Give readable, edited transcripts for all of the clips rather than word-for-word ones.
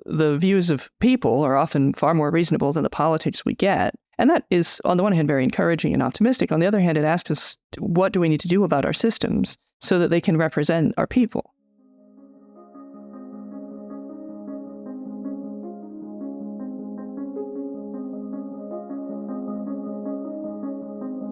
the views of people are often far more reasonable than the politics we get. And that is, on the one hand, very encouraging and optimistic. On the other hand, it asks us, what do we need to do about our systems so that they can represent our people?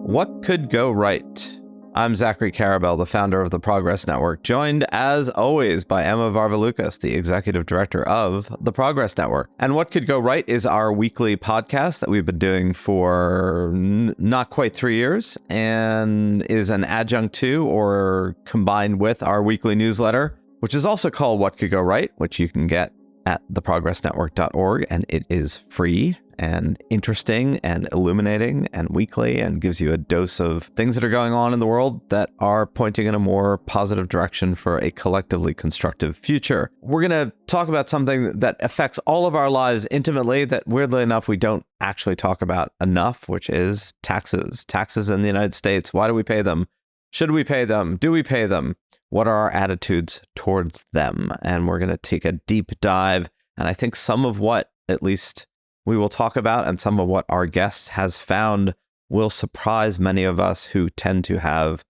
What could go right? I'm Zachary Carabell, the founder of the Progress Network, joined as always by Emma Varvaloucas, the executive director of the Progress Network. And What Could Go Right is our weekly podcast that we've been doing for not quite 3 years and is an adjunct to or combined with our weekly newsletter, which is also called What Could Go Right, which you can get at theprogressnetwork.org, and it is free and interesting and illuminating and weekly and gives you a dose of things that are going on in the world that are pointing in a more positive direction for a collectively constructive future. We're going to talk about something that affects all of our lives intimately that, weirdly enough, we don't actually talk about enough, which is taxes. Taxes in the United States. Why do we pay them? Should we pay them? Do we pay them? What are our attitudes towards them? And we're going to take a deep dive. And I think some of what, at least, we will talk about and some of what our guest has found will surprise many of us who tend to have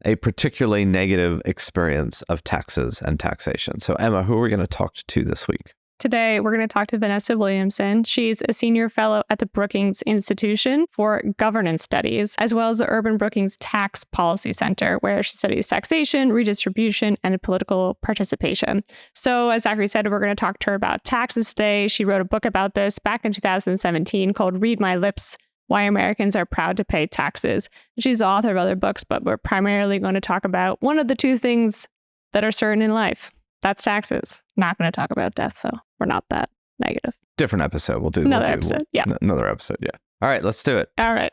a particularly negative experience of taxes and taxation. So, Emma, who are we going to talk to this week? Today, we're going to talk to Vanessa Williamson. She's a senior fellow at the Brookings Institution for Governance Studies, as well as the Urban-Brookings Tax Policy Center, where she studies taxation, redistribution, and political participation. So, as Zachary said, we're going to talk to her about taxes today. She wrote a book about this back in 2017 called Read My Lips: Why Americans Are Proud to Pay Taxes. She's the author of other books, but we're primarily going to talk about one of the two things that are certain in life. That's taxes. Not going to talk about death, so we're not that negative. Different episode. We'll do another episode. Yeah. Another episode. Yeah. All right, let's do it. All right.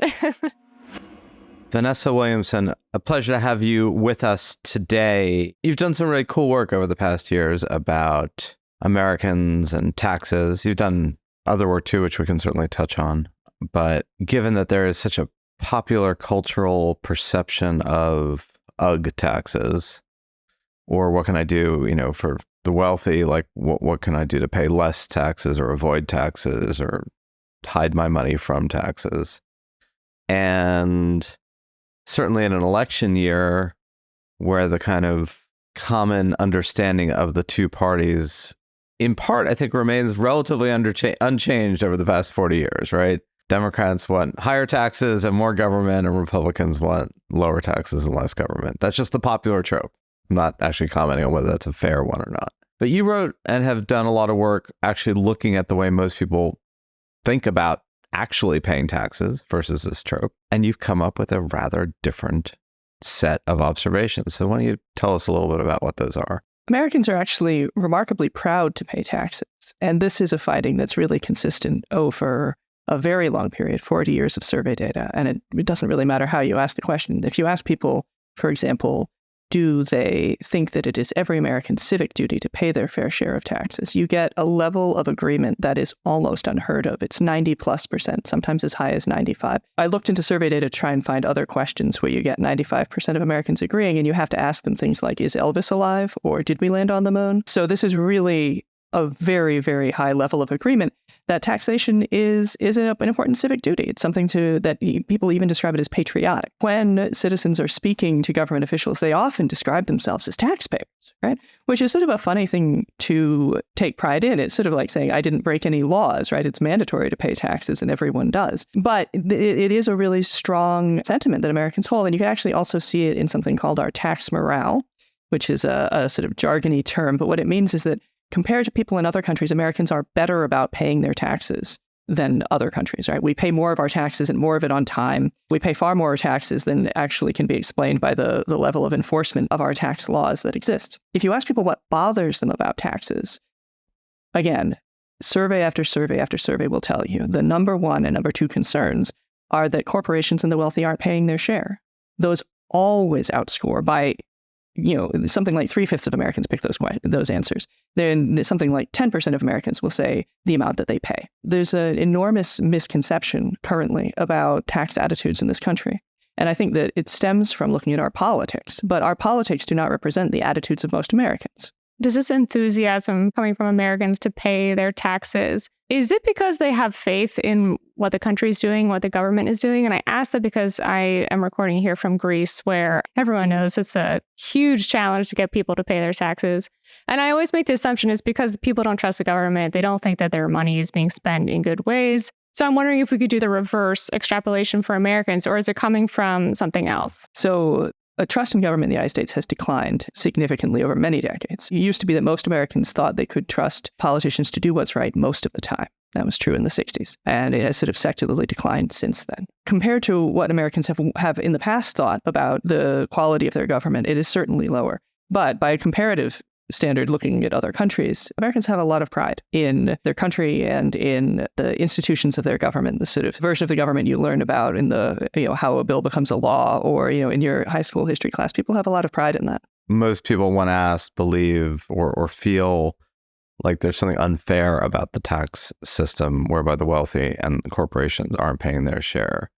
Vanessa Williamson, a pleasure to have you with us today. You've done some really cool work over the past years about Americans and taxes. You've done other work too, which we can certainly touch on. But given that there is such a popular cultural perception of UGH taxes, or what can I do, for the wealthy, like what can I do to pay less taxes or avoid taxes or hide my money from taxes? And certainly in an election year where the kind of common understanding of the two parties, in part, I think remains relatively unchanged over the past 40 years, right? Democrats want higher taxes and more government, and Republicans want lower taxes and less government. That's just the popular trope. I'm not actually commenting on whether that's a fair one or not. But you wrote and have done a lot of work actually looking at the way most people think about actually paying taxes versus this trope. And you've come up with a rather different set of observations. So why don't you tell us a little bit about what those are? Americans are actually remarkably proud to pay taxes. And this is a finding that's really consistent over a very long period, 40 years of survey data. And it doesn't really matter how you ask the question. If you ask people, for example, do they think that it is every American's civic duty to pay their fair share of taxes? You get a level of agreement that is almost unheard of. It's 90+%, sometimes as high as 95. I looked into survey data to try and find other questions where you get 95% of Americans agreeing, and you have to ask them things like, is Elvis alive? Or did we land on the moon? So this is really a very, very high level of agreement that taxation is an important civic duty. It's something that people even describe it as patriotic. When citizens are speaking to government officials, they often describe themselves as taxpayers, right? Which is sort of a funny thing to take pride in. It's sort of like saying, I didn't break any laws, right? It's mandatory to pay taxes and everyone does. But it is a really strong sentiment that Americans hold. And you can actually also see it in something called our tax morale, which is a sort of jargony term. But what it means is that compared to people in other countries, Americans are better about paying their taxes than other countries, right? We pay more of our taxes and more of it on time. We pay far more taxes than actually can be explained by the level of enforcement of our tax laws that exist. If you ask people what bothers them about taxes, again, survey after survey after survey will tell you the number one and number two concerns are that corporations and the wealthy aren't paying their share. Those always outscore by something like 3/5 of Americans pick those answers. Then something like 10% of Americans will say the amount that they pay. There's an enormous misconception currently about tax attitudes in this country. And I think that it stems from looking at our politics. But our politics do not represent the attitudes of most Americans. Does this enthusiasm coming from Americans to pay their taxes, is it because they have faith in what the country is doing, what the government is doing? And I ask that because I am recording here from Greece, where everyone knows it's a huge challenge to get people to pay their taxes. And I always make the assumption it's because people don't trust the government. They don't think that their money is being spent in good ways. So I'm wondering if we could do the reverse extrapolation for Americans, or is it coming from something else? So trust in government in the United States has declined significantly over many decades. It used to be that most Americans thought they could trust politicians to do what's right most of the time. That was true in the 60s. And it has sort of secularly declined since then. Compared to what Americans have in the past thought about the quality of their government, it is certainly lower. But by a comparative standard, looking at other countries, Americans have a lot of pride in their country and in the institutions of their government, the sort of version of the government you learn about in the, how a bill becomes a law, or, in your high school history class. People have a lot of pride in that. Most people, when asked, believe or feel like there's something unfair about the tax system whereby the wealthy and the corporations aren't paying their share.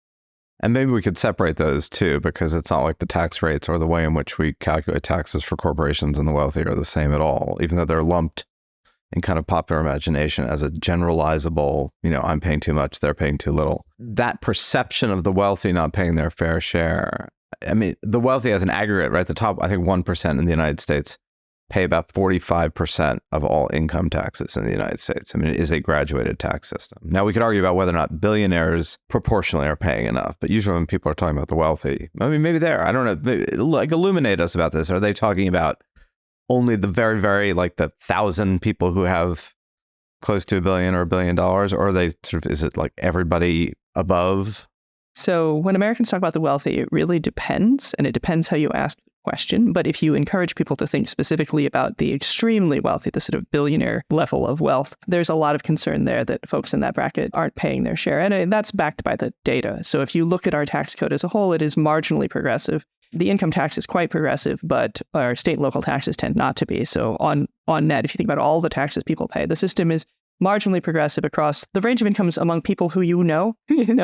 And maybe we could separate those two, because it's not like the tax rates or the way in which we calculate taxes for corporations and the wealthy are the same at all, even though they're lumped in kind of popular imagination as a generalizable, I'm paying too much, they're paying too little. That perception of the wealthy not paying their fair share, I mean, the wealthy as an aggregate, right? The top, I think 1% in the United States pay about 45% of all income taxes in the United States. I mean, it is a graduated tax system. Now, we could argue about whether or not billionaires proportionally are paying enough, but usually when people are talking about the wealthy, I mean, maybe I don't know, maybe, illuminate us about this. Are they talking about only the very, very, like the 1,000 people who have close to $1 billion or $1 billion, or are they is it like everybody above? So when Americans talk about the wealthy, it really depends, and it depends how you ask the question. But if you encourage people to think specifically about the extremely wealthy, the sort of billionaire level of wealth, there's a lot of concern there that folks in that bracket aren't paying their share. And that's backed by the data. So if you look at our tax code as a whole, it is marginally progressive. The income tax is quite progressive, but our state and local taxes tend not to be. So on net, if you think about all the taxes people pay, the system is marginally progressive across the range of incomes among people who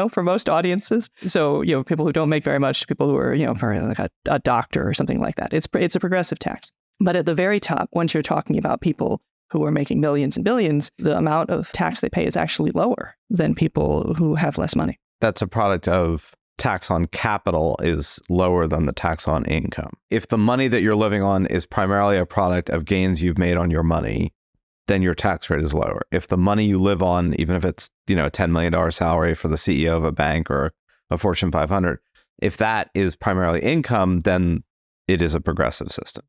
for most audiences. So, people who don't make very much, people who are, like a doctor or something like that. It's a progressive tax. But at the very top, once you're talking about people who are making millions and billions, the amount of tax they pay is actually lower than people who have less money. That's a product of tax on capital is lower than the tax on income. If the money that you're living on is primarily a product of gains you've made on your money, then your tax rate is lower. If the money you live on, even if it's, a $10 million salary for the CEO of a bank or a Fortune 500, if that is primarily income, then it is a progressive system.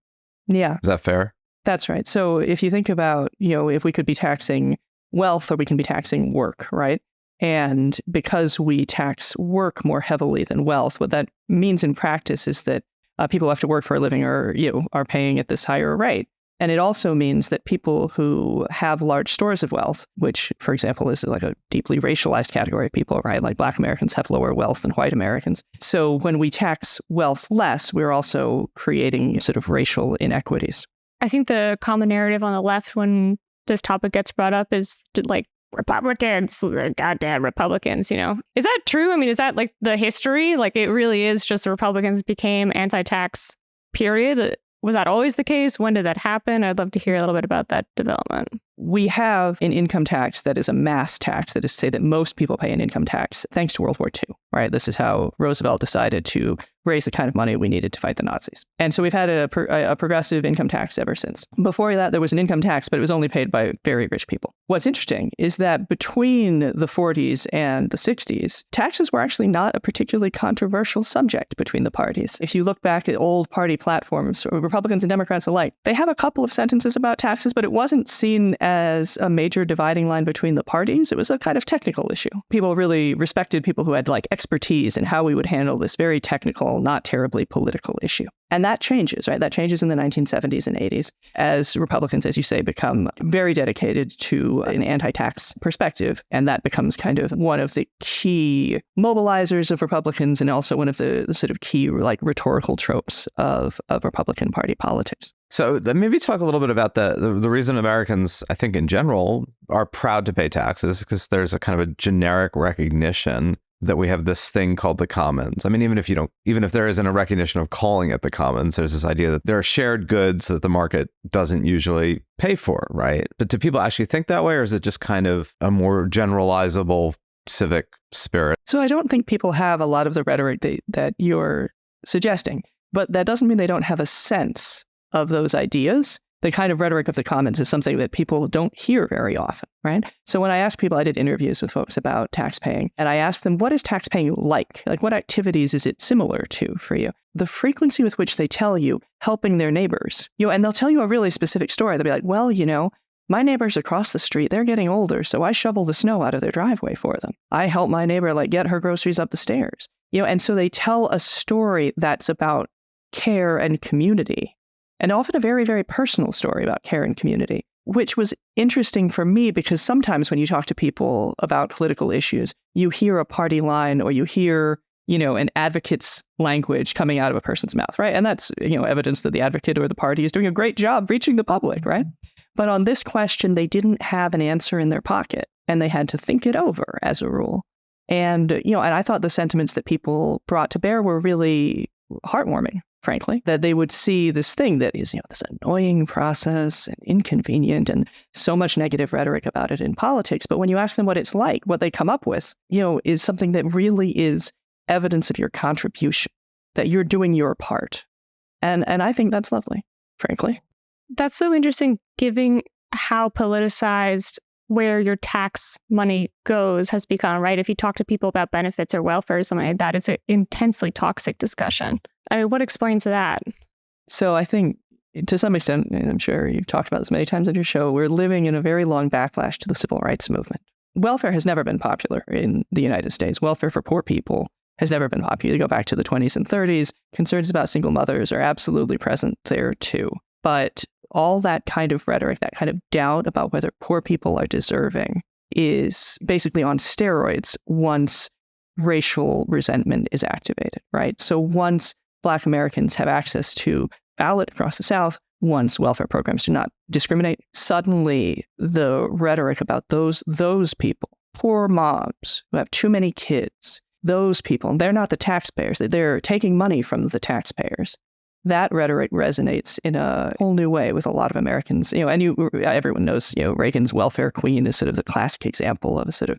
Yeah. Is that fair? That's right. So if you think about, if we could be taxing wealth or we can be taxing work, right? And because we tax work more heavily than wealth, what that means in practice is that people who have to work for a living are paying at this higher rate. And it also means that people who have large stores of wealth, which, for example, is like a deeply racialized category of people, right? Like Black Americans have lower wealth than white Americans. So when we tax wealth less, we're also creating sort of racial inequities. I think the common narrative on the left when this topic gets brought up is like Republicans, goddamn Republicans, Is that true? I mean, is that like the history? Like it really is just the Republicans became anti-tax, period. Was that always the case? When did that happen? I'd love to hear a little bit about that development. We have an income tax that is a mass tax, that is to say that most people pay an income tax thanks to World War II, right? This is how Roosevelt decided to raise the kind of money we needed to fight the Nazis. And so we've had a progressive income tax ever since. Before that, there was an income tax, but it was only paid by very rich people. What's interesting is that between the 40s and the 60s, taxes were actually not a particularly controversial subject between the parties. If you look back at old party platforms, Republicans and Democrats alike, they have a couple of sentences about taxes, but it wasn't seen as a major dividing line between the parties. It was a kind of technical issue. People really respected people who had like expertise in how we would handle this very technical, not terribly political issue. And that changes, right? That changes in the 1970s and 80s as Republicans, as you say, become very dedicated to an anti-tax perspective. And that becomes kind of one of the key mobilizers of Republicans and also one of the sort of key like rhetorical tropes of Republican Party politics. So maybe talk a little bit about the reason Americans, I think in general, are proud to pay taxes, because there's a kind of a generic recognition that we have this thing called the commons. I mean, even if there isn't a recognition of calling it the commons, there's this idea that there are shared goods that the market doesn't usually pay for, right? But do people actually think that way, or is it just kind of a more generalizable civic spirit? So I don't think people have a lot of the rhetoric that you're suggesting, but that doesn't mean they don't have a sense of those ideas. The kind of rhetoric of the commons is something that people don't hear very often, right? So when I ask people, I did interviews with folks about tax paying, and I asked them, what is tax paying like? Like, what activities is it similar to for you? The frequency with which they tell you helping their neighbors, and they'll tell you a really specific story. They'll be like, well, my neighbors across the street, they're getting older, so I shovel the snow out of their driveway for them. I help my neighbor get her groceries up the stairs. And so they tell a story that's about care and community, and often a very, very personal story about care and community, which was interesting for me because sometimes when you talk to people about political issues, you hear a party line or you hear, an advocate's language coming out of a person's mouth, right? And that's, evidence that the advocate or the party is doing a great job reaching the public, right? But on this question, they didn't have an answer in their pocket and they had to think it over as a rule. And, and I thought the sentiments that people brought to bear were really heartwarming, frankly, that they would see this thing that is, this annoying process and inconvenient and so much negative rhetoric about it in politics. But when you ask them what it's like, what they come up with, is something that really is evidence of your contribution, that you're doing your part. And I think that's lovely, frankly. That's so interesting, given how politicized where your tax money goes has become, right? If you talk to people about benefits or welfare or something like that, it's an intensely toxic discussion. I mean, what explains that? So I think to some extent, and I'm sure you've talked about this many times on your show, we're living in a very long backlash to the civil rights movement. Welfare has never been popular in the United States. Welfare for poor people has never been popular. You go back to the 20s and 30s, concerns about single mothers are absolutely present there too. But all that kind of rhetoric, that kind of doubt about whether poor people are deserving is basically on steroids once racial resentment is activated, right? So once Black Americans have access to ballot across the South, once welfare programs do not discriminate, suddenly the rhetoric about those people, poor moms who have too many kids, those people, they're not the taxpayers, they're taking money from the taxpayers. That rhetoric resonates in a whole new way with a lot of Americans. And everyone knows, Reagan's welfare queen is sort of the classic example of a sort of,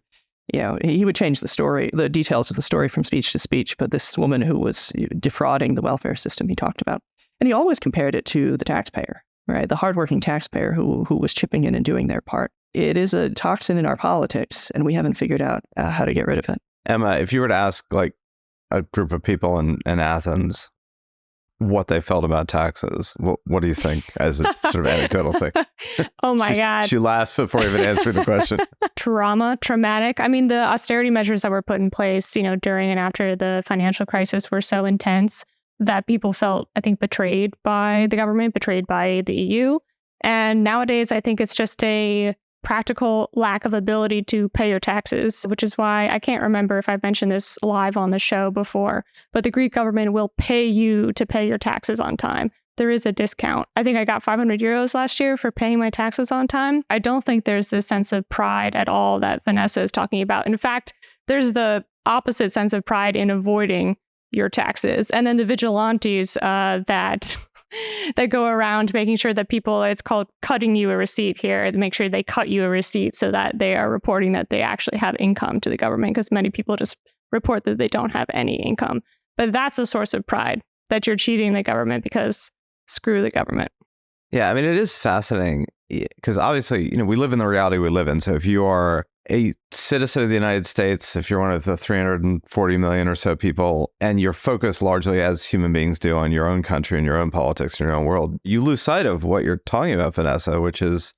he would change the story, the details of the story from speech to speech, but this woman who was defrauding the welfare system he talked about. And he always compared it to the taxpayer, right? The hardworking taxpayer who was chipping in and doing their part. It is a toxin in our politics, and we haven't figured out how to get rid of it. Emma, if you were to ask a group of people in Athens what they felt about taxes, what do you think as a sort of anecdotal thing? Oh my God. She laughed before even answering the question. Traumatic. I mean, the austerity measures that were put in place, during and after the financial crisis were so intense that people felt, I think, betrayed by the government, betrayed by the EU. And nowadays, I think it's just a practical lack of ability to pay your taxes, which is why I can't remember if I've mentioned this live on the show before, but the Greek government will pay you to pay your taxes on time. There is a discount. I think I got 500 euros last year for paying my taxes on time. I don't think there's this sense of pride at all that Vanessa is talking about. In fact, there's the opposite sense of pride in avoiding your taxes. And then the vigilantes that go around making sure that people, it's called cutting you a receipt here, make sure they cut you a receipt so that they are reporting that they actually have income to the government, because many people just report that they don't have any income. But that's a source of pride, that you're cheating the government, because screw the government. Yeah, I mean, it is fascinating because obviously, we live in the reality we live in. So if you are a citizen of the United States, if you're one of the 340 million or so people, and you're focused largely as human beings do on your own country and your own politics and your own world, you lose sight of what you're talking about, Vanessa, which is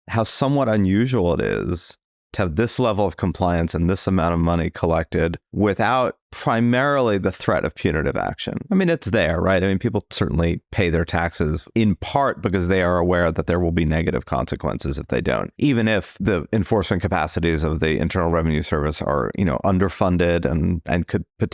how somewhat unusual it is to have this level of compliance and this amount of money collected without primarily the threat of punitive action. I mean, it's there, right? I mean, people certainly pay their taxes in part because they are aware that there will be negative consequences if they don't, even if the enforcement capacities of the Internal Revenue Service are, underfunded and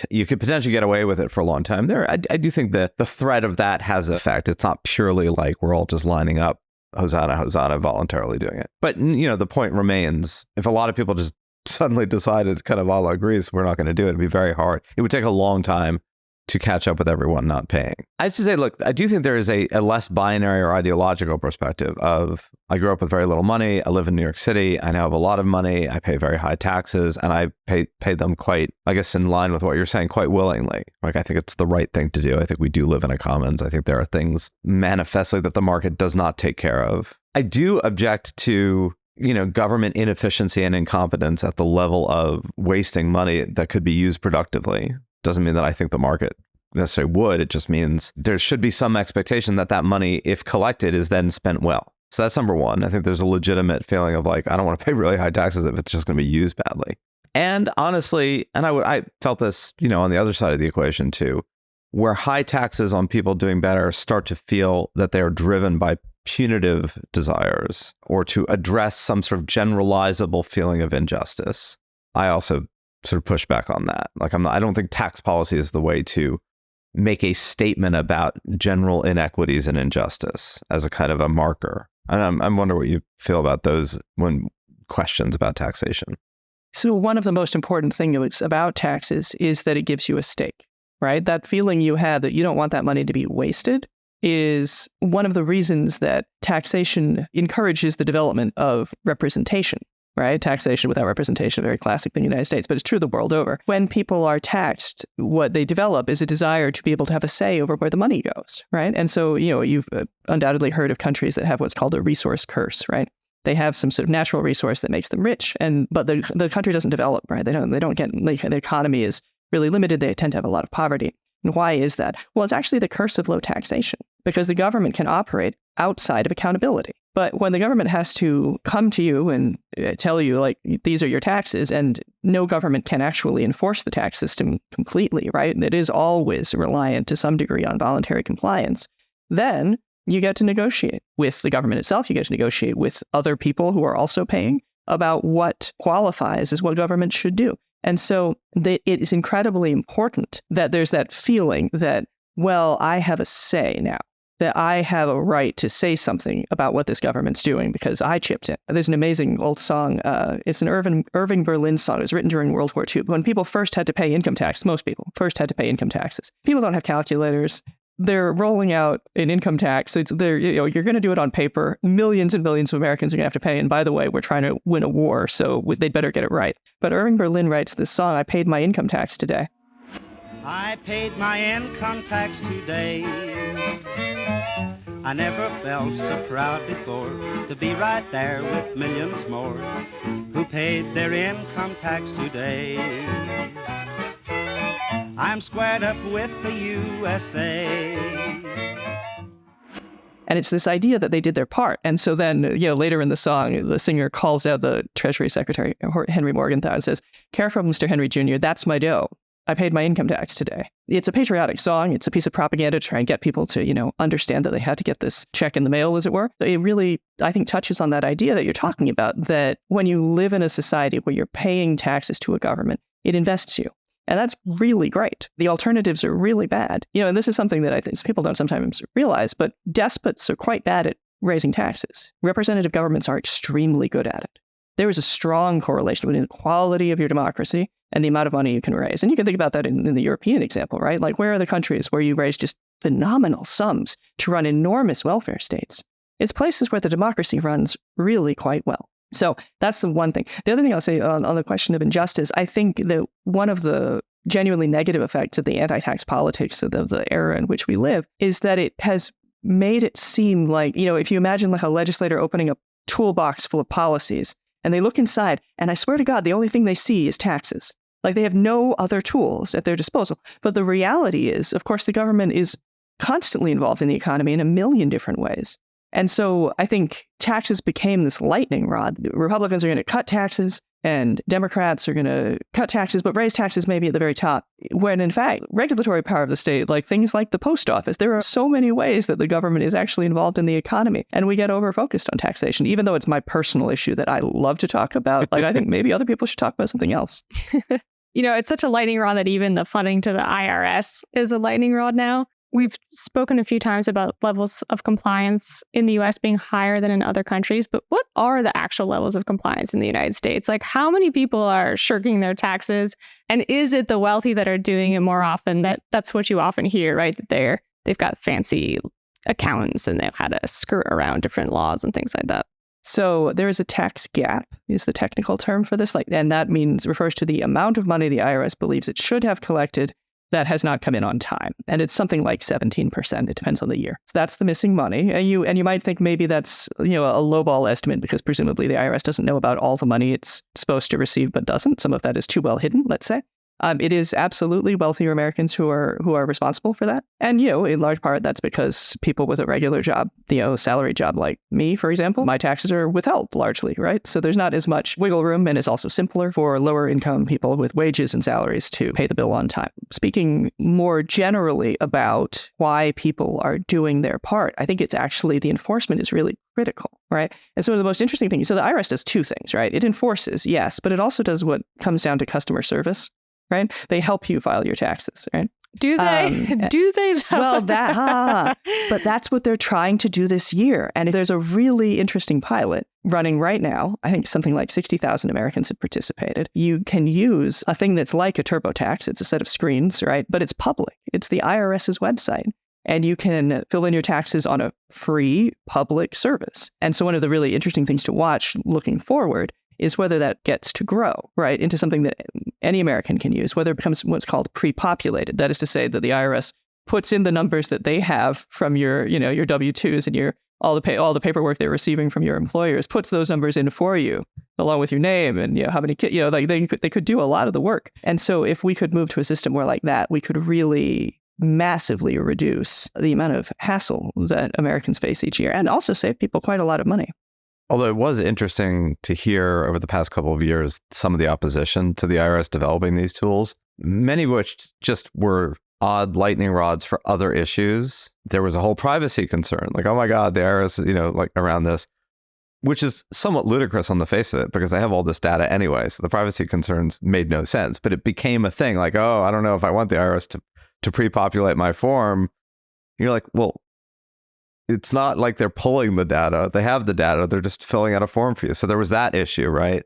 you could potentially get away with it for a long time. I do think that the threat of that has an effect. It's not purely like we're all just lining up Hosanna, Hosanna, voluntarily doing it. But, the point remains, if a lot of people just suddenly decided kind of all agrees we're not going to do it. It'd be very hard. It would take a long time to catch up with everyone not paying. I have to say, look, I do think there is a less binary or ideological perspective of, I grew up with very little money. I live in New York City. I now have a lot of money. I pay very high taxes, and I pay them quite, I guess, in line with what you're saying, quite willingly. Like, I think it's the right thing to do. I think we do live in a commons. I think there are things manifestly that the market does not take care of. I do object to, government inefficiency and incompetence at the level of wasting money that could be used productively. Doesn't mean that I think the market necessarily would. It just means there should be some expectation that that money, if collected, is then spent well. So that's number one. I think there's a legitimate feeling of like, I don't want to pay really high taxes if it's just going to be used badly. And honestly, and I felt this, on the other side of the equation too, where high taxes on people doing better start to feel that they are driven by punitive desires or to address some sort of generalizable feeling of injustice. I also sort of push back on that. Like, I don't think tax policy is the way to make a statement about general inequities and injustice as a kind of a marker. And I wonder what you feel about those when questions about taxation. So one of the most important things about taxes is that it gives you a stake, right? That feeling you have that you don't want that money to be wasted is one of the reasons that taxation encourages the development of representation. Right? Taxation without representation, a very classic thing in the United States, but it's true the world over. When people are taxed, what they develop is a desire to be able to have a say over where the money goes, right? And so, you've undoubtedly heard of countries that have what's called a resource curse, right? They have some sort of natural resource that makes them rich, but the country doesn't develop, right? They don't get, the economy is really limited. They tend to have a lot of poverty. And why is that? Well, it's actually the curse of low taxation, because the government can operate outside of accountability. But when the government has to come to you and tell you, like, these are your taxes, and no government can actually enforce the tax system completely, right? It is always reliant to some degree on voluntary compliance. Then you get to negotiate with the government itself. You get to negotiate with other people who are also paying about what qualifies as what government should do. And so it is incredibly important that there's that feeling that, well, I have a say now, that I have a right to say something about what this government's doing because I chipped in. There's an amazing old song. It's an Irving Berlin song. It was written during World War II. When people first had to pay income tax, most people first had to pay income taxes. People don't have calculators. They're rolling out an income tax. You're going to do it on paper. Millions and millions of Americans are going to have to pay. And by the way, we're trying to win a war, so they'd better get it right. But Irving Berlin writes this song, I paid my income tax today. I paid my income tax today. I never felt so proud before to be right there with millions more who paid their income tax today. I'm squared up with the USA. And it's this idea that they did their part. And so then, later in the song, the singer calls out the Treasury Secretary, Henry Morgenthau, and says, "Careful, Mr. Henry Jr., that's my dough. I paid my income tax today." It's a patriotic song. It's a piece of propaganda to try and get people to, understand that they had to get this check in the mail, as it were. It really, I think, touches on that idea that you're talking about, that when you live in a society where you're paying taxes to a government, it invests you. And that's really great. The alternatives are really bad. And this is something that I think people don't sometimes realize, but despots are quite bad at raising taxes. Representative governments are extremely good at it. There is a strong correlation between the quality of your democracy and the amount of money you can raise. And you can think about that in the European example, right? Like, where are the countries where you raise just phenomenal sums to run enormous welfare states? It's places where the democracy runs really quite well. So that's the one thing. The other thing I'll say on the question of injustice, I think that one of the genuinely negative effects of the anti-tax politics of the era in which we live is that it has made it seem like, if you imagine like a legislator opening a toolbox full of policies and they look inside, and I swear to God, the only thing they see is taxes. Like, they have no other tools at their disposal. But the reality is, of course, the government is constantly involved in the economy in a million different ways. And so I think taxes became this lightning rod. Republicans are going to cut taxes and Democrats are going to cut taxes, but raise taxes maybe at the very top. When in fact, regulatory power of the state, like things like the post office, there are so many ways that the government is actually involved in the economy. And we get over-focused on taxation, even though it's my personal issue that I love to talk about. Like, I think maybe other people should talk about something else. It's such a lightning rod that even the funding to the IRS is a lightning rod now. We've spoken a few times about levels of compliance in the US being higher than in other countries, but what are the actual levels of compliance in the United States? Like, how many people are shirking their taxes? And is it the wealthy that are doing it more often? That's what you often hear, right? That they've got fancy accountants and they've had to skirt around different laws and things like that. So there is a tax gap, is the technical term for this, and that refers to the amount of money the IRS believes it should have collected that has not come in on time. And it's something like 17%. It depends on the year. So that's the missing money. And you might think maybe that's, a lowball estimate because presumably the IRS doesn't know about all the money it's supposed to receive, but doesn't. Some of that is too well hidden, let's say. It is absolutely wealthier Americans who are responsible for that. And, in large part, that's because people with a regular job, salary job like me, for example, my taxes are withheld largely, right? So there's not as much wiggle room, and it's also simpler for lower income people with wages and salaries to pay the bill on time. Speaking more generally about why people are doing their part, I think it's actually the enforcement is really critical, right? And so the most interesting thing, so the IRS does two things, right? It enforces, yes, but it also does what comes down to customer service. Right? They help you file your taxes, right? Do they? Do they? Well, but that's what they're trying to do this year. And there's a really interesting pilot running right now. I think something like 60,000 Americans have participated. You can use a thing that's like a TurboTax. It's a set of screens, right? But it's public. It's the IRS's website. And you can fill in your taxes on a free public service. And so one of the really interesting things to watch looking forward is whether that gets to grow, right, into something that any American can use, whether it becomes what's called pre-populated. That is to say that the IRS puts in the numbers that they have from your W-2s and all the paperwork they're receiving from your employers, puts those numbers in for you, along with your name and how many kids, they could do a lot of the work. And so if we could move to a system where like that, we could really massively reduce the amount of hassle that Americans face each year and also save people quite a lot of money. Although it was interesting to hear over the past couple of years some of the opposition to the IRS developing these tools, many of which just were odd lightning rods for other issues. There was a whole privacy concern, like, oh my God, the IRS, around this, which is somewhat ludicrous on the face of it because they have all this data anyway. So the privacy concerns made no sense, but it became a thing like, oh, I don't know if I want the IRS to pre-populate my form. You're like, well, it's not like they're pulling the data. They have the data. They're just filling out a form for you. So there was that issue, right?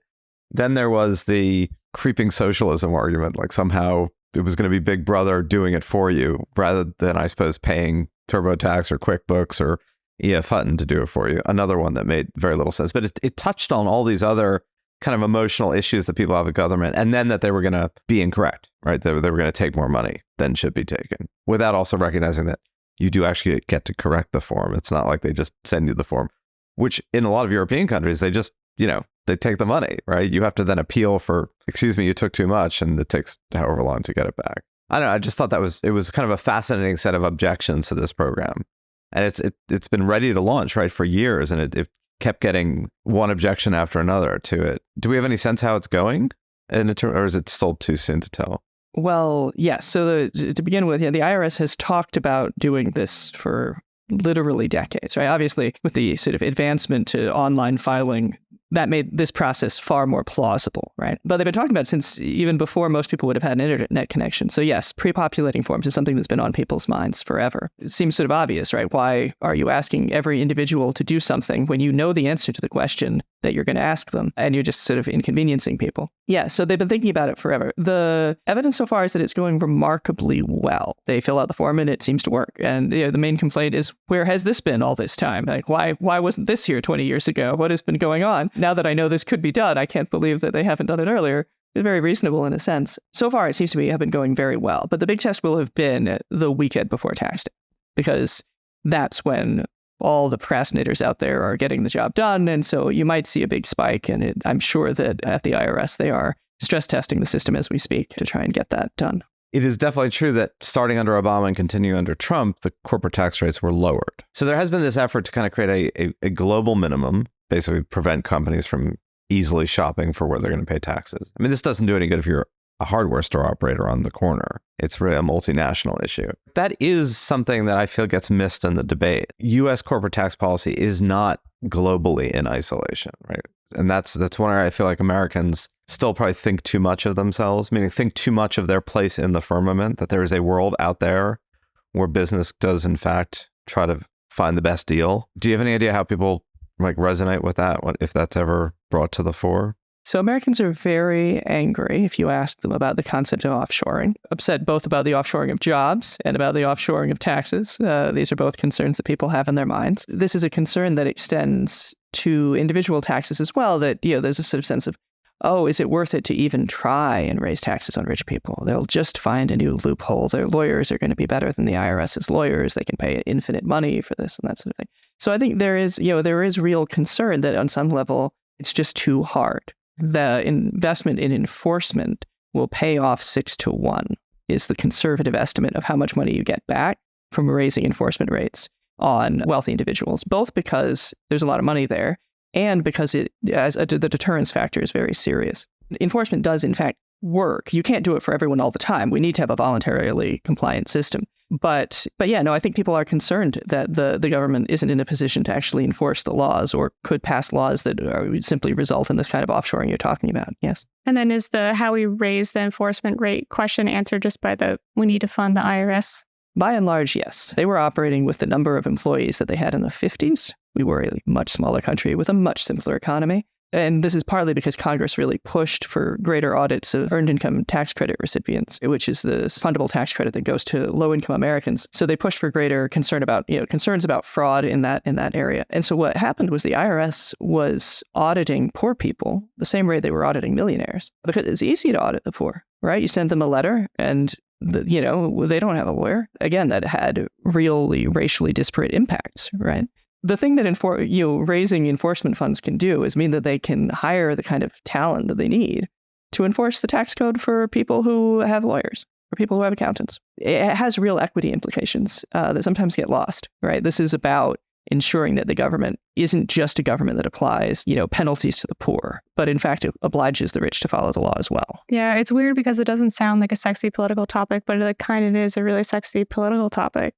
Then there was the creeping socialism argument, like somehow it was going to be Big Brother doing it for you rather than, I suppose, paying TurboTax or QuickBooks or E.F. Hutton to do it for you. Another one that made very little sense. But it touched on all these other kind of emotional issues that people have with government, and then that they were going to be incorrect, right? They were going to take more money than should be taken, without also recognizing that you do actually get to correct the form. It's not like they just send you the form, which in a lot of European countries, they just, they take the money, right? You have to then appeal for, excuse me, you took too much, and it takes however long to get it back. I don't know. I just thought it was kind of a fascinating set of objections to this program. And it's been ready to launch, right, for years. And it kept getting one objection after another to it. Do we have any sense how it's going? Or is it still too soon to tell? Well, yes. So to begin with, the IRS has talked about doing this for literally decades, right? Obviously, with the sort of advancement to online filing, that made this process far more plausible, right? But they've been talking about it since even before most people would have had an internet connection. So yes, pre-populating forms is something that's been on people's minds forever. It seems sort of obvious, right? Why are you asking every individual to do something when you know the answer to the question that you're going to ask them, and you're just sort of inconveniencing people? Yeah, so they've been thinking about it forever. The evidence so far is that it's going remarkably well. They fill out the form and it seems to work. And the main complaint is, where has this been all this time? Like, why wasn't this here 20 years ago? What has been going on? Now that I know this could be done, I can't believe that they haven't done it earlier. It's very reasonable in a sense. So far, it seems to have been going very well. But the big test will have been the weekend before tax day, because that's when all the procrastinators out there are getting the job done. And so you might see a big spike. And I'm sure that at the IRS, they are stress testing the system as we speak to try and get that done. It is definitely true that starting under Obama and continuing under Trump, the corporate tax rates were lowered. So there has been this effort to kind of create a global minimum, basically prevent companies from easily shopping for where they're going to pay taxes. I mean, this doesn't do any good if you're a hardware store operator on the corner. It's really a multinational issue. That is something that I feel gets missed in the debate. U.S. corporate tax policy is not globally in isolation, right? And that's where I feel like Americans still probably think too much of themselves, meaning think too much of their place in the firmament, that there is a world out there where business does, in fact, try to find the best deal. Do you have any idea how people resonate with that, if that's ever brought to the fore? So Americans are very angry if you ask them about the concept of offshoring, upset both about the offshoring of jobs and about the offshoring of taxes. These are both concerns that people have in their minds. This is a concern that extends to individual taxes as well, that, there's a sort of sense of, oh, is it worth it to even try and raise taxes on rich people? They'll just find a new loophole. Their lawyers are going to be better than the IRS's lawyers. They can pay infinite money for this and that sort of thing. So I think there is real concern that on some level, it's just too hard. The investment in enforcement will pay off 6-1 is the conservative estimate of how much money you get back from raising enforcement rates on wealthy individuals, both because there's a lot of money there and because the deterrence factor is very serious. Enforcement does, in fact, work. You can't do it for everyone all the time. We need to have a voluntarily compliant system. But I think people are concerned that the government isn't in a position to actually enforce the laws or could pass laws that would simply result in this kind of offshoring you're talking about. Yes. And then is the how we raise the enforcement rate question answered just by we need to fund the IRS? By and large, yes. They were operating with the number of employees that they had in the 50s. We were a much smaller country with a much simpler economy. And this is partly because Congress really pushed for greater audits of earned income tax credit recipients, which is the fundable tax credit that goes to low-income Americans. So they pushed for greater concerns about fraud in that area. And so what happened was the IRS was auditing poor people the same way they were auditing millionaires, because it's easy to audit the poor, right? You send them a letter and they don't have a lawyer. Again, that had really racially disparate impacts, right? The thing that raising enforcement funds can do is mean that they can hire the kind of talent that they need to enforce the tax code for people who have lawyers, for people who have accountants. It has real equity implications that sometimes get lost, right? This is about ensuring that the government isn't just a government that applies, penalties to the poor, but in fact it obliges the rich to follow the law as well. Yeah, it's weird because it doesn't sound like a sexy political topic, but it kind of is a really sexy political topic.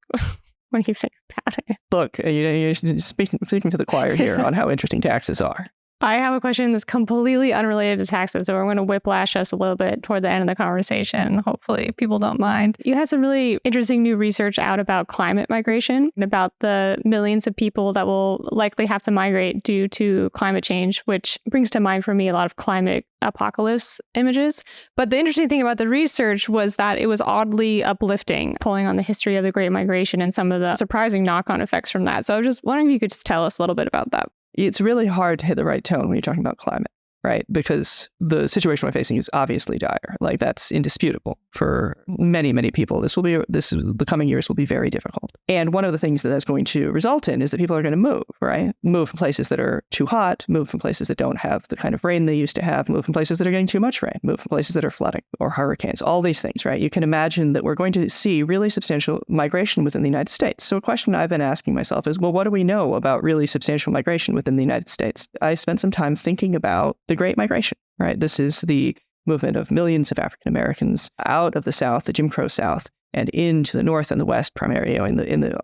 When you think about it. Look, you're speaking to the choir here on how interesting taxes are. I have a question that's completely unrelated to taxes, so we're going to whiplash us a little bit toward the end of the conversation. Hopefully people don't mind. You had some really interesting new research out about climate migration and about the millions of people that will likely have to migrate due to climate change, which brings to mind for me a lot of climate apocalypse images. But the interesting thing about the research was that it was oddly uplifting, pulling on the history of the Great Migration and some of the surprising knock-on effects from that. So I was just wondering if you could just tell us a little bit about that. It's really hard to hit the right tone when you're talking about climate, right? Because the situation we're facing is obviously dire. That's indisputable for many, many people. The coming years will be very difficult. And one of the things that that's going to result in is that people are going to move, right? Move from places that are too hot, move from places that don't have the kind of rain they used to have, move from places that are getting too much rain, move from places that are flooding or hurricanes, all these things, right? You can imagine that we're going to see really substantial migration within the United States. So a question I've been asking myself is, well, what do we know about really substantial migration within the United States? I spent some time thinking about the Great Migration, right? This is the movement of millions of African Americans out of the South, the Jim Crow South, and into the North and the West, primarily,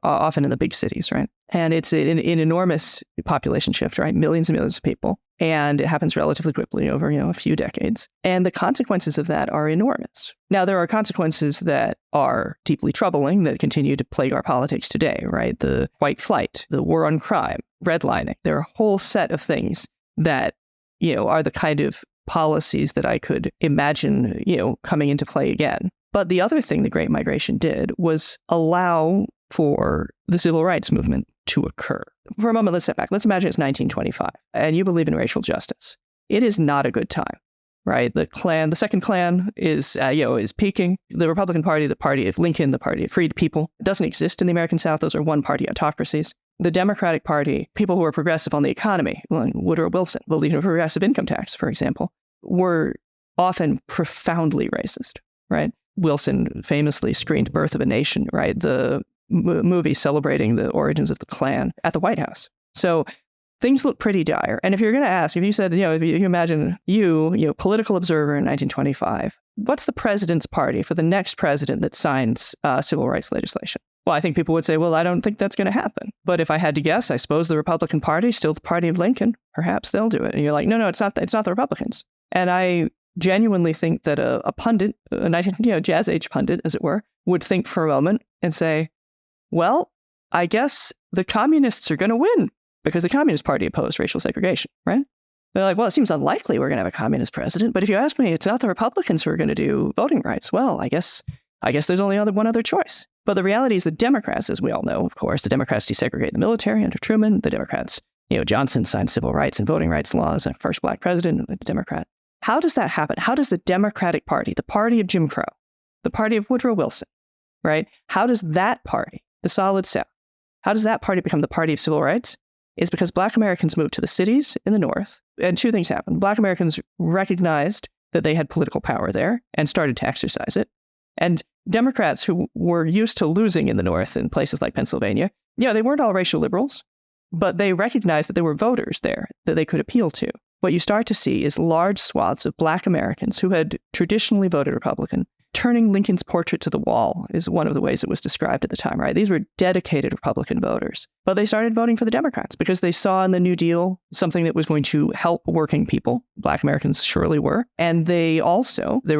often in the big cities, right? And it's an enormous population shift, right? Millions and millions of people. And it happens relatively quickly over, a few decades. And the consequences of that are enormous. Now, there are consequences that are deeply troubling that continue to plague our politics today, right? The white flight, the war on crime, redlining. There are a whole set of things that, are the kind of policies that I could imagine, coming into play again. But the other thing the Great Migration did was allow for the civil rights movement to occur. For a moment, let's step back. Let's imagine it's 1925, and you believe in racial justice. It is not a good time, right? The second Klan is peaking. The Republican Party, the party of Lincoln, the party of freed people, doesn't exist in the American South. Those are one-party autocracies. The Democratic Party, people who are progressive on the economy, like Woodrow Wilson, believed in progressive income tax, for example, were often profoundly racist, right? Wilson famously screened Birth of a Nation, right? The movie celebrating the origins of the Klan at the White House. So things look pretty dire. And if you're going to ask, if you said, if you imagine political observer in 1925, what's the president's party for the next president that signs civil rights legislation? Well, I think people would say, well, I don't think that's going to happen. But if I had to guess, I suppose the Republican Party, still the party of Lincoln, perhaps they'll do it. And you're like, no, it's not the Republicans. And I genuinely think that a pundit, a jazz age pundit, as it were, would think for a moment and say, well, I guess the communists are going to win because the Communist Party opposed racial segregation, right? They're like, well, it seems unlikely we're going to have a communist president. But if you ask me, it's not the Republicans who are going to do voting rights. Well, I guess there's only one other choice. But the reality is the Democrats, as we all know, of course, the Democrats desegregate the military under Truman. The Democrats, Johnson signed civil rights and voting rights laws, and first black president, a Democrat. How does that happen? How does the Democratic Party, the party of Jim Crow, the party of Woodrow Wilson, right? How does that party, the Solid South, how does that party become the party of civil rights? It's because Black Americans moved to the cities in the North, and two things happened. Black Americans recognized that they had political power there and started to exercise it. And Democrats who were used to losing in the North in places like Pennsylvania, they weren't all racial liberals, but they recognized that there were voters there that they could appeal to. What you start to see is large swaths of Black Americans who had traditionally voted Republican. Turning Lincoln's portrait to the wall is one of the ways it was described at the time, right? These were dedicated Republican voters. But they started voting for the Democrats because they saw in the New Deal something that was going to help working people. Black Americans surely were. And there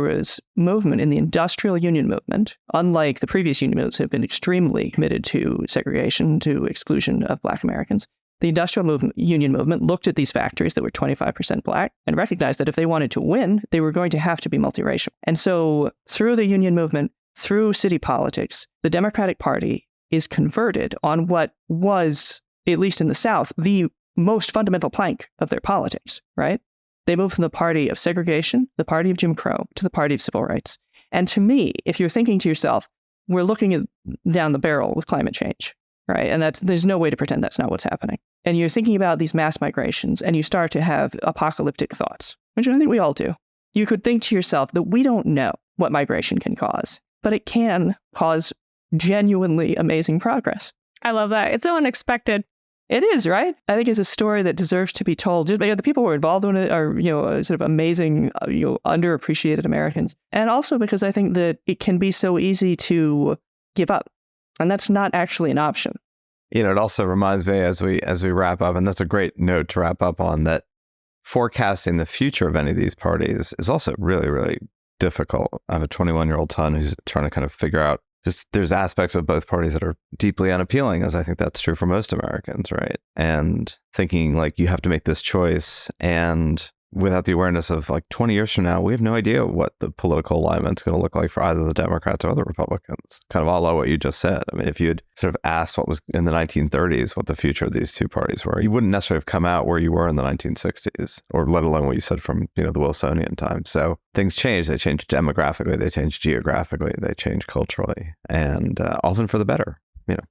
was movement in the industrial union movement, unlike the previous union movements have been extremely committed to segregation, to exclusion of Black Americans. The industrial union movement looked at these factories that were 25% Black and recognized that if they wanted to win, they were going to have to be multiracial. And so through the union movement, through city politics, the Democratic Party is converted on what was, at least in the South, the most fundamental plank of their politics, right? They moved from the party of segregation, the party of Jim Crow, to the party of civil rights. And to me, if you're thinking to yourself, we're looking down the barrel with climate change, right? And there's no way to pretend that's not what's happening. And you're thinking about these mass migrations and you start to have apocalyptic thoughts, which I think we all do. You could think to yourself that we don't know what migration can cause, but it can cause genuinely amazing progress. I love that. It's so unexpected. It is, right? I think it's a story that deserves to be told. The people who are involved in it are, sort of amazing, underappreciated Americans. And also because I think that it can be so easy to give up. And that's not actually an option. It also reminds me as we wrap up, and that's a great note to wrap up on, that forecasting the future of any of these parties is also really, really difficult. I have a 21-year-old son who's trying to kind of figure out, there's aspects of both parties that are deeply unappealing, as I think that's true for most Americans, right? And thinking like you have to make this choice, and without the awareness of 20 years from now, we have no idea what the political alignment's going to look like for either the Democrats or the Republicans. Kind of a la what you just said. I mean, if you had sort of asked what was in the 1930s, what the future of these two parties were, you wouldn't necessarily have come out where you were in the 1960s, or let alone what you said from, the Wilsonian time. So things change. They change demographically, they change geographically, they change culturally, and often for the better,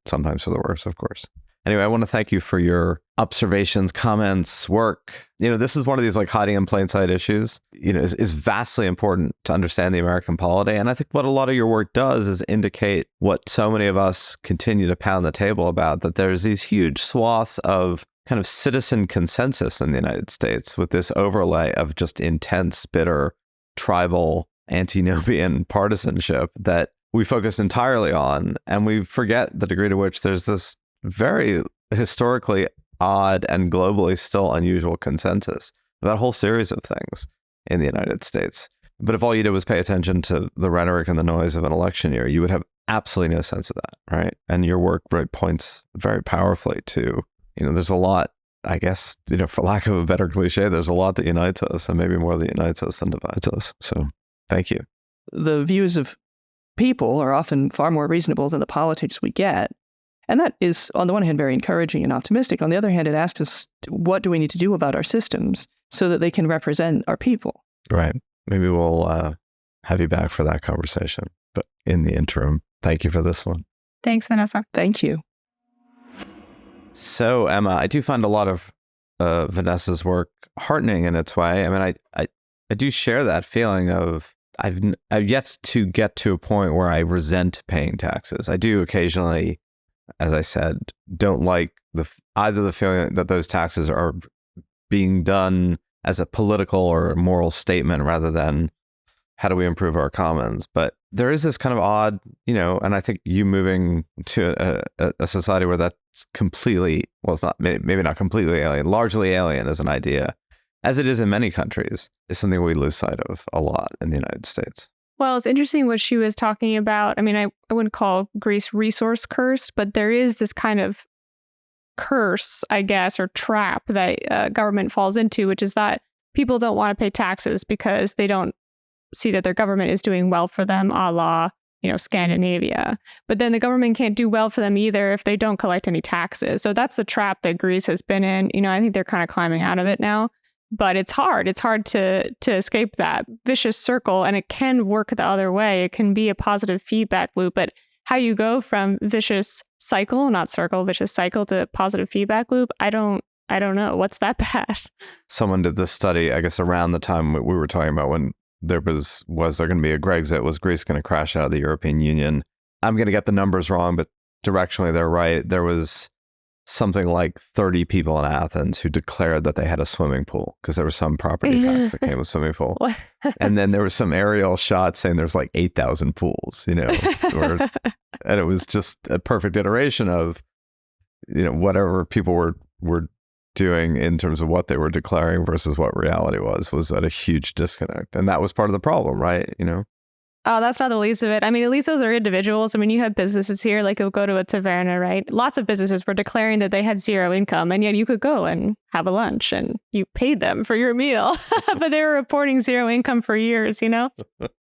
sometimes for the worse, of course. Anyway, I want to thank you for your observations, comments, work. This is one of these hiding in plain sight issues, is vastly important to understand the American polity. And I think what a lot of your work does is indicate what so many of us continue to pound the table about, that there's these huge swaths of kind of citizen consensus in the United States with this overlay of just intense, bitter, tribal, antinomian partisanship that we focus entirely on. And we forget the degree to which there's this very historically odd and globally still unusual consensus about a whole series of things in the United States. But if all you did was pay attention to the rhetoric and the noise of an election year, you would have absolutely no sense of that, right? And your work points very powerfully to, there's a lot, I guess, for lack of a better cliche, there's a lot that unites us, and maybe more that unites us than divides us. So thank you. The views of people are often far more reasonable than the politics we get. And that is, on the one hand, very encouraging and optimistic. On the other hand, it asks us, what do we need to do about our systems so that they can represent our people? Right. Maybe we'll have you back for that conversation. But in the interim, thank you for this one. Thanks, Vanessa. Thank you. So, Emma, I do find a lot of Vanessa's work heartening in its way. I mean, I do share that feeling of I've yet to get to a point where I resent paying taxes. I do occasionally, as I said, don't like either the feeling that those taxes are being done as a political or a moral statement rather than how do we improve our commons. But there is this kind of odd, and I think you moving to a society where that's completely, well, it's not, maybe not completely alien, largely alien as an idea, as it is in many countries, is something we lose sight of a lot in the United States. Well, it's interesting what she was talking about. I mean, I wouldn't call Greece resource cursed, but there is this kind of curse, I guess, or trap that government falls into, which is that people don't want to pay taxes because they don't see that their government is doing well for them, a la, Scandinavia. But then the government can't do well for them either if they don't collect any taxes. So that's the trap that Greece has been in. I think they're kind of climbing out of it now. But it's hard. It's hard to escape that vicious circle, and it can work the other way. It can be a positive feedback loop. But how you go from vicious cycle, not circle, vicious cycle to positive feedback loop, I don't know. What's that path? Someone did this study, I guess, around the time we were talking about when there was there going to be a Grexit? Was Greece going to crash out of the European Union? I'm going to get the numbers wrong, but directionally they're right. There was something like 30 people in Athens who declared that they had a swimming pool because there was some property tax that came with swimming pool. And then there was some aerial shots saying there's like 8,000 pools, and it was just a perfect iteration of, whatever people were doing in terms of what they were declaring versus what reality was at a huge disconnect. And that was part of the problem, right? Oh, that's not the least of it. I mean, at least those are individuals. I mean, you have businesses here, like you'll go to a taverna, right? Lots of businesses were declaring that they had zero income, and yet you could go and have a lunch and you paid them for your meal, but they were reporting zero income for years,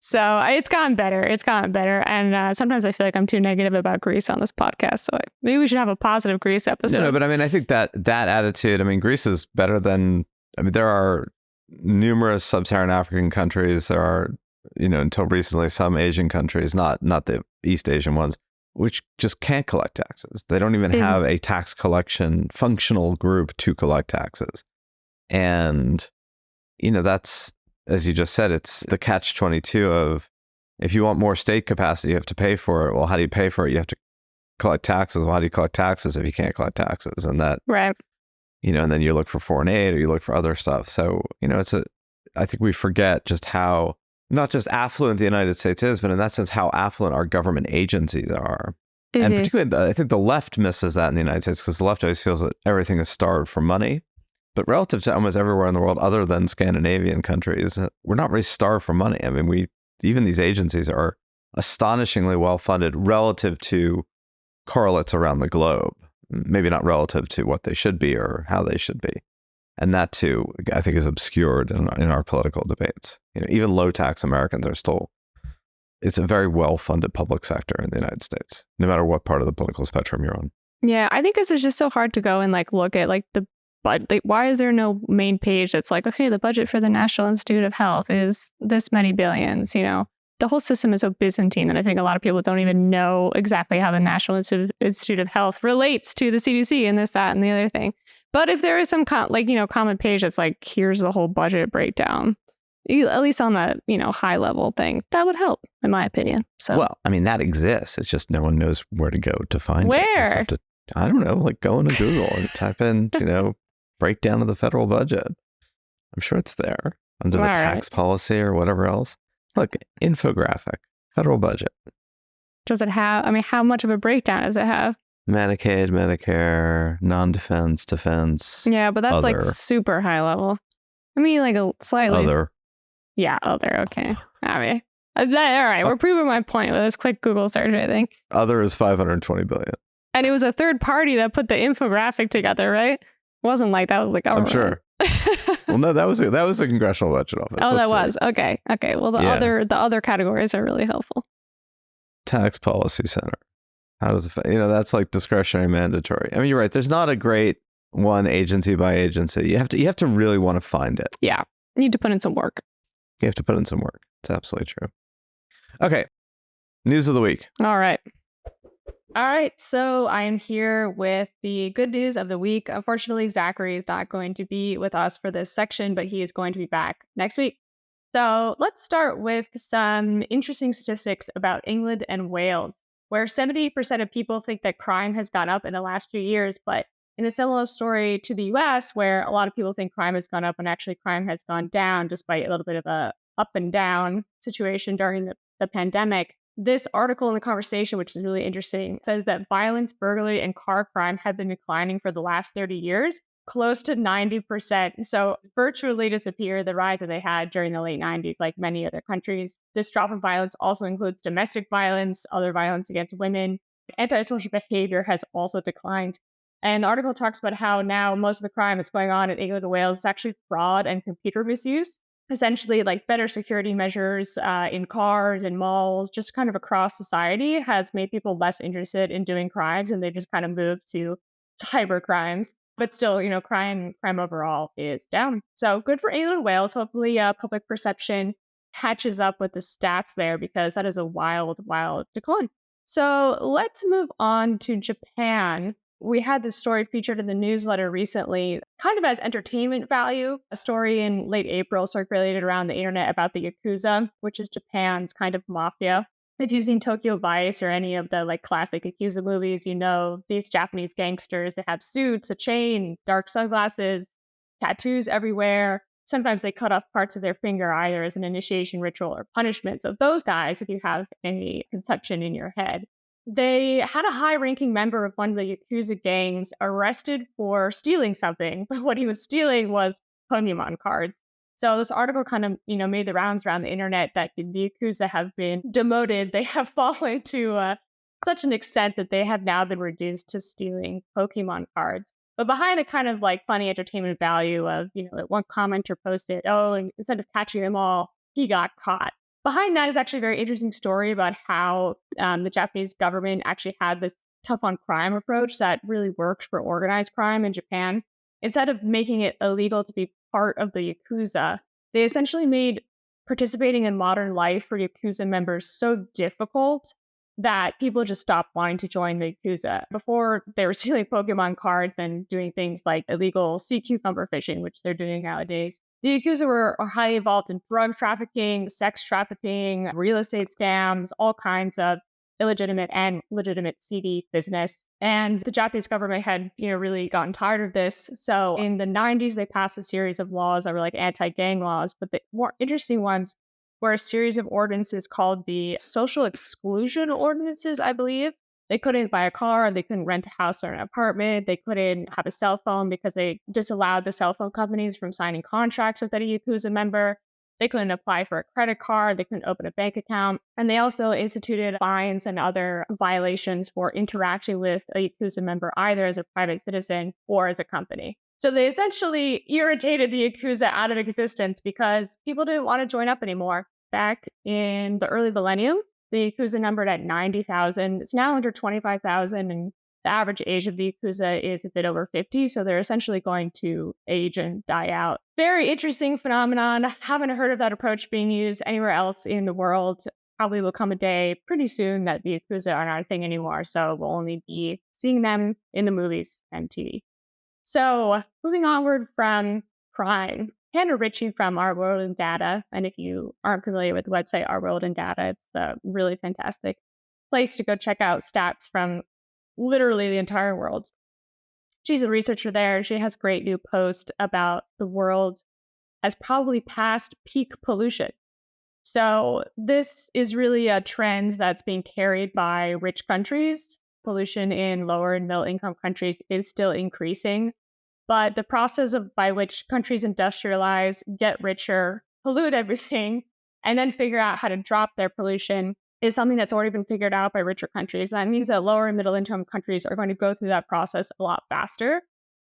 So it's gotten better. It's gotten better. And sometimes I feel like I'm too negative about Greece on this podcast. So maybe we should have a positive Greece episode. No, but I mean, I think that attitude, Greece is better than, there are numerous sub-Saharan African countries. There are, until recently, some Asian countries, not the East Asian ones, which just can't collect taxes. They don't even have a tax collection functional group to collect taxes. And, that's, as you just said, it's the catch-22 of, if you want more state capacity, you have to pay for it. Well, how do you pay for it? You have to collect taxes. Well, how do you collect taxes if you can't collect taxes? And that, right. And then you look for foreign aid or you look for other stuff. So, I think we forget just how, not just affluent the United States is, but in that sense, how affluent our government agencies are. Mm-hmm. And particularly, I think the left misses that in the United States, because the left always feels that everything is starved for money. But relative to almost everywhere in the world, other than Scandinavian countries, we're not really starved for money. Even these agencies are astonishingly well-funded relative to correlates around the globe. Maybe not relative to what they should be or how they should be. And that, too, I think is obscured in our political debates. Even low-tax Americans are still, it's a very well-funded public sector in the United States, no matter what part of the political spectrum you're on. Yeah, I think this is just so hard to go and look at the budget. Why is there no main page that's like, okay, the budget for the National Institute of Health is this many billions, The whole system is so Byzantine that I think a lot of people don't even know exactly how the National Institute of Health relates to the CDC and this, that, and the other thing. But if there is some common page that's like, here's the whole budget breakdown, at least on a high level thing, that would help, in my opinion. So, well, that exists. It's just no one knows where to go to find it. Where? I don't know, go into Google and type in, breakdown of the federal budget. I'm sure it's there under the tax policy or whatever else. Look, infographic, federal budget. Does it have, how much of a breakdown does it have? Medicaid, Medicare, non-defense, defense. Yeah, but that's other. Super high level. A slightly. Other. Yeah, other. Okay. All right. We're proving my point with this quick Google search, I think. Other is $520 billion. And it was a third party that put the infographic together, right? It wasn't like that was the government. I'm sure. Well, no, that was a Congressional Budget Office. Oh, that was. Okay. Well, the other categories are really helpful. Tax Policy Center. How does it, that's like discretionary mandatory. You're right. There's not a great one agency by agency. You have to really want to find it. Yeah. You need to put in some work. You have to put in some work. It's absolutely true. Okay. News of the week. All right. So I am here with the good news of the week. Unfortunately, Zachary is not going to be with us for this section, but he is going to be back next week. So let's start with some interesting statistics about England and Wales, where 78% of people think that crime has gone up in the last few years. But in a similar story to the US, where a lot of people think crime has gone up and actually crime has gone down, despite a little bit of a up and down situation during the pandemic. This article in The Conversation, which is really interesting, says that violence, burglary, and car crime have been declining for the last 30 years, close to 90%. So it's virtually disappeared, the rise that they had during the late 90s, like many other countries. This drop in violence also includes domestic violence, other violence against women. Antisocial behavior has also declined. And the article talks about how now most of the crime that's going on in England and Wales is actually fraud and computer misuse. Essentially, like better security measures in cars and malls, just kind of across society, has made people less interested in doing crimes, and they just kind of moved to cyber crimes. But still, crime overall is down. So good for England and Wales. Hopefully, public perception catches up with the stats there, because that is a wild, wild decline. So let's move on to Japan. We had this story featured in the newsletter recently, kind of as entertainment value. A story in late April circulated around the internet about the Yakuza, which is Japan's kind of mafia. If you've seen Tokyo Vice or any of the classic Yakuza movies, these Japanese gangsters that have suits, a chain, dark sunglasses, tattoos everywhere. Sometimes they cut off parts of their finger either as an initiation ritual or punishment. So those guys, if you have any conception in your head, they had a high-ranking member of one of the Yakuza gangs arrested for stealing something. But what he was stealing was Pokemon cards. So this article kind of, made the rounds around the internet that the Yakuza have been demoted. They have fallen to such an extent that they have now been reduced to stealing Pokemon cards. But behind the kind of funny entertainment value of, one commenter posted, oh, and instead of catching them all, he got caught. Behind that is actually a very interesting story about how the Japanese government actually had this tough on crime approach that really worked for organized crime in Japan. Instead of making it illegal to be part of the Yakuza, they essentially made participating in modern life for Yakuza members so difficult that people just stopped wanting to join the Yakuza. Before, they were stealing Pokemon cards and doing things like illegal sea cucumber fishing, which they're doing nowadays. The Yakuza are highly involved in drug trafficking, sex trafficking, real estate scams, all kinds of illegitimate and legitimate seedy business. And the Japanese government had, really gotten tired of this. So in the 90s, they passed a series of laws that were anti-gang laws. But the more interesting ones were a series of ordinances called the social exclusion ordinances, I believe. They couldn't buy a car, they couldn't rent a house or an apartment, they couldn't have a cell phone because they disallowed the cell phone companies from signing contracts with any Yakuza member. They couldn't apply for a credit card, they couldn't open a bank account. And they also instituted fines and other violations for interacting with a Yakuza member, either as a private citizen or as a company. So they essentially irritated the Yakuza out of existence because people didn't want to join up anymore. Back in the early millennium, the Yakuza numbered at 90,000. It's now under 25,000, and the average age of the Yakuza is a bit over 50, so they're essentially going to age and die out. Very interesting phenomenon. Haven't heard of that approach being used anywhere else in the world. Probably will come a day pretty soon that the Yakuza are not a thing anymore, so we'll only be seeing them in the movies and TV. So, moving onward from crime, Hannah Ritchie from Our World in Data, and if you aren't familiar with the website Our World in Data, it's a really fantastic place to go check out stats from literally the entire world. She's a researcher there. She has a great new post about the world has probably passed peak pollution. So this is really a trend that's being carried by rich countries. Pollution in lower and middle income countries is still increasing. But the process by which countries industrialize, get richer, pollute everything, and then figure out how to drop their pollution is something that's already been figured out by richer countries. That means that lower and middle income countries are going to go through that process a lot faster.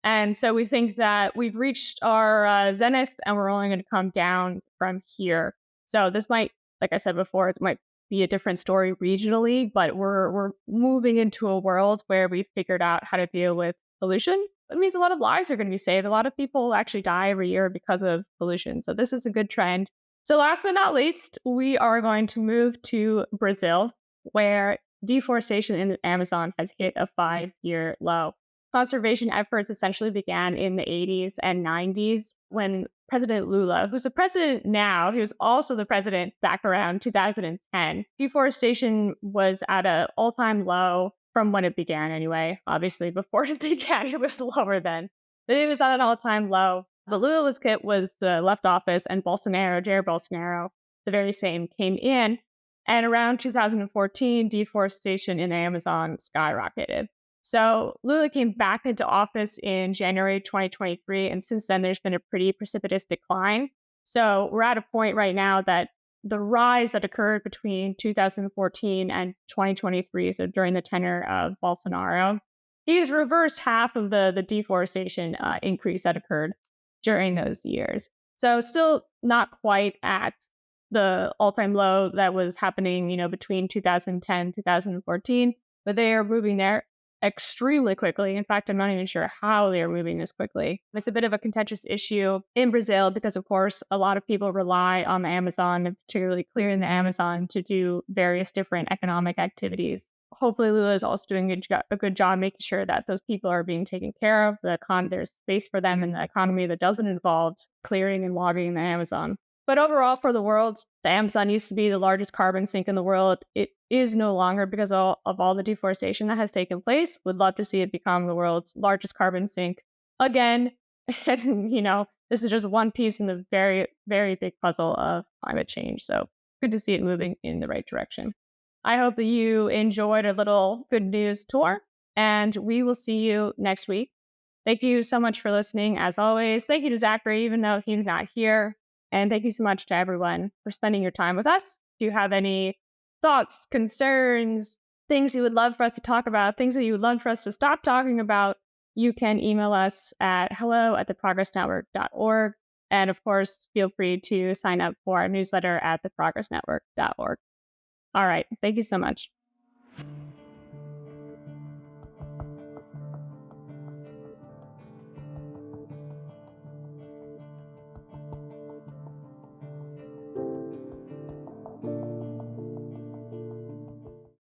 And so we think that we've reached our zenith and we're only going to come down from here. So this might, like I said before, it might be a different story regionally, but we're moving into a world where we've figured out how to deal with pollution. It means a lot of lives are going to be saved. A lot of people actually die every year because of pollution. So this is a good trend. So last but not least, we are going to move to Brazil, where deforestation in the Amazon has hit a 5-year low. Conservation efforts essentially began in the 80s and 90s when President Lula, who's the president now, he was also the president back around 2010. Deforestation was at an all-time low from when it began anyway. Obviously, before it began, it was lower then. But it was at an all-time low. But Lula was left office, and Jair Bolsonaro, the very same, came in. And around 2014, deforestation in the Amazon skyrocketed. So Lula came back into office in January 2023, and since then there's been a pretty precipitous decline. So we're at a point right now that the rise that occurred between 2014 and 2023, so during the tenure of Bolsonaro, he's reversed half of the deforestation increase that occurred during those years. So still not quite at the all-time low that was happening, between 2010, 2014, but they are moving there extremely quickly. In fact, I'm not even sure how they are moving this quickly. It's a bit of a contentious issue in Brazil because, of course, a lot of people rely on the Amazon, and particularly clearing the Amazon, to do various different economic activities. Hopefully, Lula is also doing a good job making sure that those people are being taken care of. There's space for them in the economy that doesn't involve clearing and logging the Amazon. But overall, for the world, the Amazon used to be the largest carbon sink in the world. It is no longer because of all the deforestation that has taken place. Would love to see it become the world's largest carbon sink again. This is just one piece in the very, very big puzzle of climate change. So good to see it moving in the right direction. I hope that you enjoyed a little good news tour, and we will see you next week. Thank you so much for listening. As always, thank you to Zachary, even though he's not here. And thank you so much to everyone for spending your time with us. If you have any thoughts, concerns, things you would love for us to talk about, things that you would love for us to stop talking about, you can email us at hello@theprogressnetwork.org. And of course, feel free to sign up for our newsletter at theprogressnetwork.org. All right. Thank you so much.